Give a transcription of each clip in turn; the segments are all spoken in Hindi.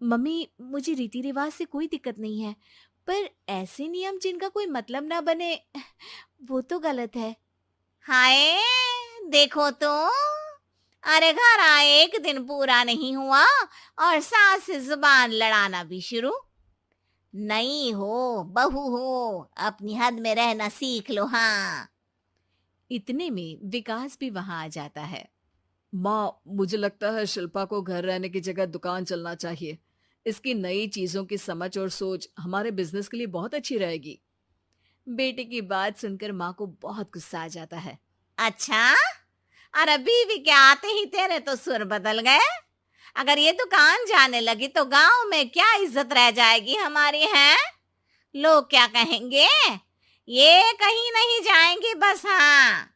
मम्मी, मुझे रीति रिवाज से कोई दिक्कत नहीं है, पर ऐसे नियम जिनका कोई मतलब ना बने, वो तो गलत है। हाय, देखो तो। अरे घर आए एक दिन पूरा नहीं हुआ और सास से जुबान लड़ाना भी शुरू। नहीं हो, बहू हो, अपनी हद में रहना सीख लो। हाँ। इतने में विकास भी वहां आ जाता है। माँ, मुझे लगता है शिल्पा को घर रहने की जगह दुकान चलना चाहिए। इसकी नई चीजों की समझ और सोच हमारे बिजनेस के लिए बहुत अच्छी रहेगी। बेटे की बात सुनकर माँ को बहुत गुस्सा आ जाता है। अच्छा, अरे बीवी के आते ही तेरे तो सुर बदल गए। अगर ये दुकान जाने लगी तो गांव में क्या इज्जत रह जाएगी हमारी है? लोग क्या कहेंगे? ये कहीं नहीं जाएंगी बस। हाँ।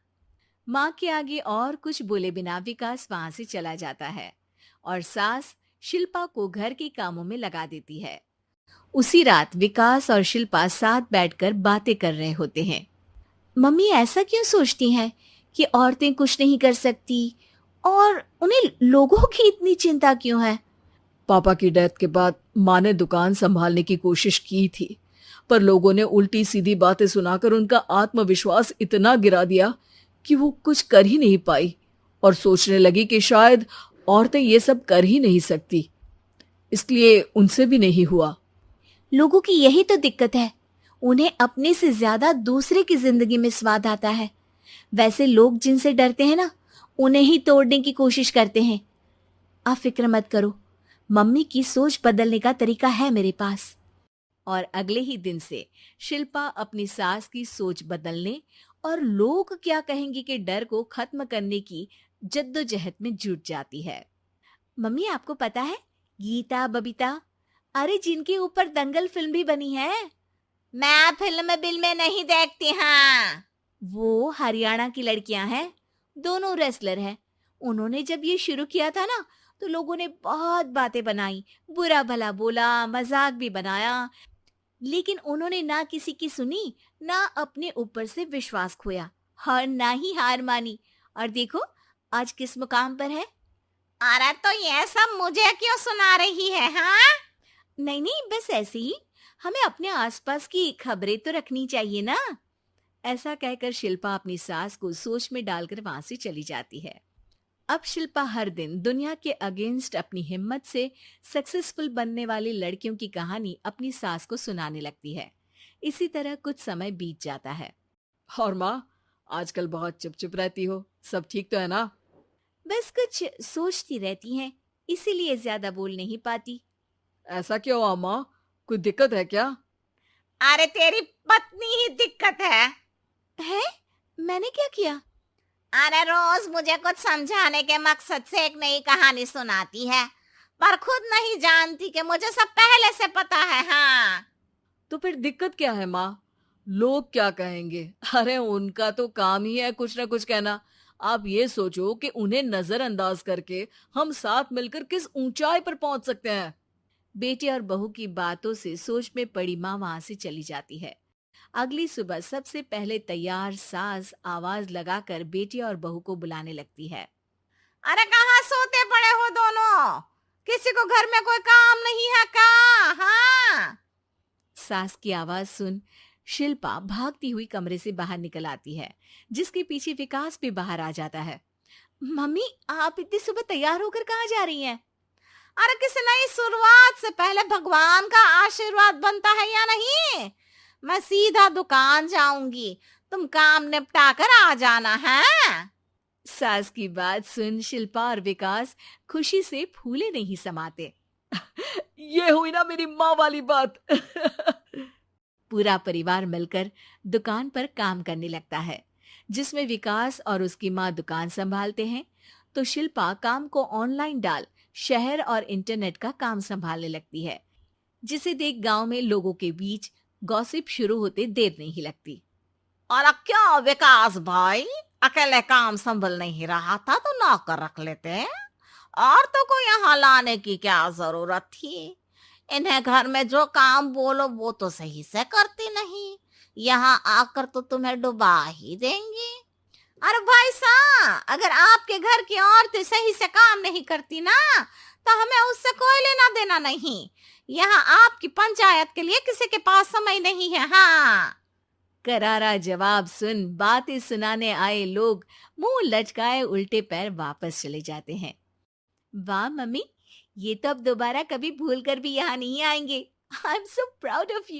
माँ के आगे और कुछ बोले बिना विकास वहां से चला जाता है और सास शिल्पा को घर के कामों में लगा देती है। उसी रात विकास और शिल्पा साथ बैठकर बातें कर रहे होते हैं। मम्मी ऐसा क्यों सोचती हैं कि औरतें कुछ नहीं कर सकती, और उन्हें लोगों की इतनी चिंता क्यों है? पापा की डेथ के बाद माँ ने दुकान संभालने की कोशिश की थी, पर लोगों ने उल्टी सीधी बातें सुनाकर उनका आत्मविश्वास इतना गिरा दिया कि वो कुछ कर ही नहीं पाई और सोचने लगी कि शायद औरतें ये सब कर ही नहीं सकती। इसलिए उनसे भी नहीं हुआ। लोगों की यही तो दिक्कत है, उन्हें अपने से ज्यादा दूसरे की जिंदगी में स्वाद आता है। वैसे लोग जिनसे डरते हैं ना, उन्हें ही तोड़ने की कोशिश करते हैं। आप फिक्र मत करो, मम्मी की सोच बदलने का तरीका है मेरे पास। और अगले ही दिन से शिल्पा अपनी सास की सोच बदलने और लोग क्या कहेंगे के डर को खत्म करने की जद्दोजहद में जुट जाती है। मम्मी, आपको पता है, गीता बबीता, अरे जिनके ऊपर दंगल फिल्म भी बनी है, मैं फिल्म बिल में नहीं देखती। हाँ। वो हरियाणा की लड़कियां हैं, दोनों रेसलर हैं। उन्होंने जब ये शुरू किया था ना, तो लोगों ने बहुत बातें बनाई, बुरा भला बोला, मजाक भी बनाया, लेकिन उन्होंने ना किसी की सुनी, ना अपने ऊपर से विश्वास खोया और ना ही हार मानी। और देखो, आज किस मुकाम पर है। अरे तो ये सब मुझे क्यों सुना रही है? हाँ। नहीं नहीं, बस ऐसे ही, हमें अपने आसपास की खबरें तो रखनी चाहिए ना। ऐसा कहकर शिल्पा अपनी सास को सोच में डालकर वहां से चली जाती है। अब शिल्पा हर दिन दुनिया के अगेंस्ट अपनी हिम्मत से सक्सेसफुल बनने वाली लड़कियों की कहानी अपनी सास को सुनाने लगती है। इसी तरह कुछ समय बीत जाता है। और माँ, आजकल बहुत चुप चुप रहती हो, सब ठीक तो है ना? बस कुछ सोचती रहती हैं, इसीलिए ज्यादा बोल नहीं पाती। ऐसा क्यों हुआ माँ? कोई दिक्कत है क्या? अरे तेरी पत्नी ही दिक्कत है। है? मैंने क्या किया? अरे रोज मुझे कुछ समझाने के मकसद से एक नई कहानी सुनाती है, पर खुद नहीं जानती कि मुझे सब पहले से पता है। हाँ। तो फिर दिक्कत क्या है माँ? लोग क्या कहेंगे? अरे उनका तो काम ही है कुछ ना कुछ कहना। आप ये सोचो कि उन्हें नजरअंदाज करके हम साथ मिलकर किस ऊंचाई पर पहुंच सकते हैं। बेटे और बहू की बातों से सोच में पड़ी माँ वहां से चली जाती है। अगली सुबह सबसे पहले तैयार सास आवाज लगाकर बेटी और बहू को बुलाने लगती है। अरे कहाँ सोते पड़े हो दोनों? किसी को घर में कोई काम नहीं है क्या? हाँ। सास की आवाज सुन शिल्पा भागती हुई कमरे से बाहर निकल आती है, जिसके पीछे विकास भी बाहर आ जाता है। मम्मी, आप इतनी सुबह तैयार होकर कहाँ जा रही हैं? अरे किसी नई शुरुआत से पहले भगवान का आशीर्वाद बनता है या नहीं? मैं सीधा दुकान जाऊंगी, तुम काम निपटा कर आ जाना है। सास की बात सुन शिल्पा और विकास खुशी से फूले नहीं समाते। ये हुई ना मेरी माँ वाली बात। पूरा परिवार मिलकर दुकान पर काम करने लगता है, जिसमें विकास और उसकी माँ दुकान संभालते हैं, तो शिल्पा काम को ऑनलाइन डाल शहर और इंटरनेट का काम संभालने लगती है, जिसे देख गांव में लोगों के बीच गॉसिप शुरू होते देर नहीं लगती। और अब क्या विकास भाई, अकेले काम संभल नहीं रहा था तो नौकर रख लेते। और तो को यहाँ लाने की क्या जरूरत थी? इन्हें घर में जो काम बोलो वो तो सही से करती नहीं, यहाँ आकर तो तुम्हें डुबा ही देंगी। अरे भाई साहब, अगर आपके घर की औरतें सही से काम नहीं करती ना, तो हमें उससे कोई लेना देना नहीं। यहाँ आपकी पंचायत के लिए किसी के पास समय नहीं है। हाँ। करारा जवाब सुन बातें सुनाने आए लोग मुंह लटकाए उल्टे पैर वापस चले जाते हैं। वाह मम्मी, ये तो अब दोबारा कभी भूल कर भी यहाँ नहीं आएंगे। I am so proud of you.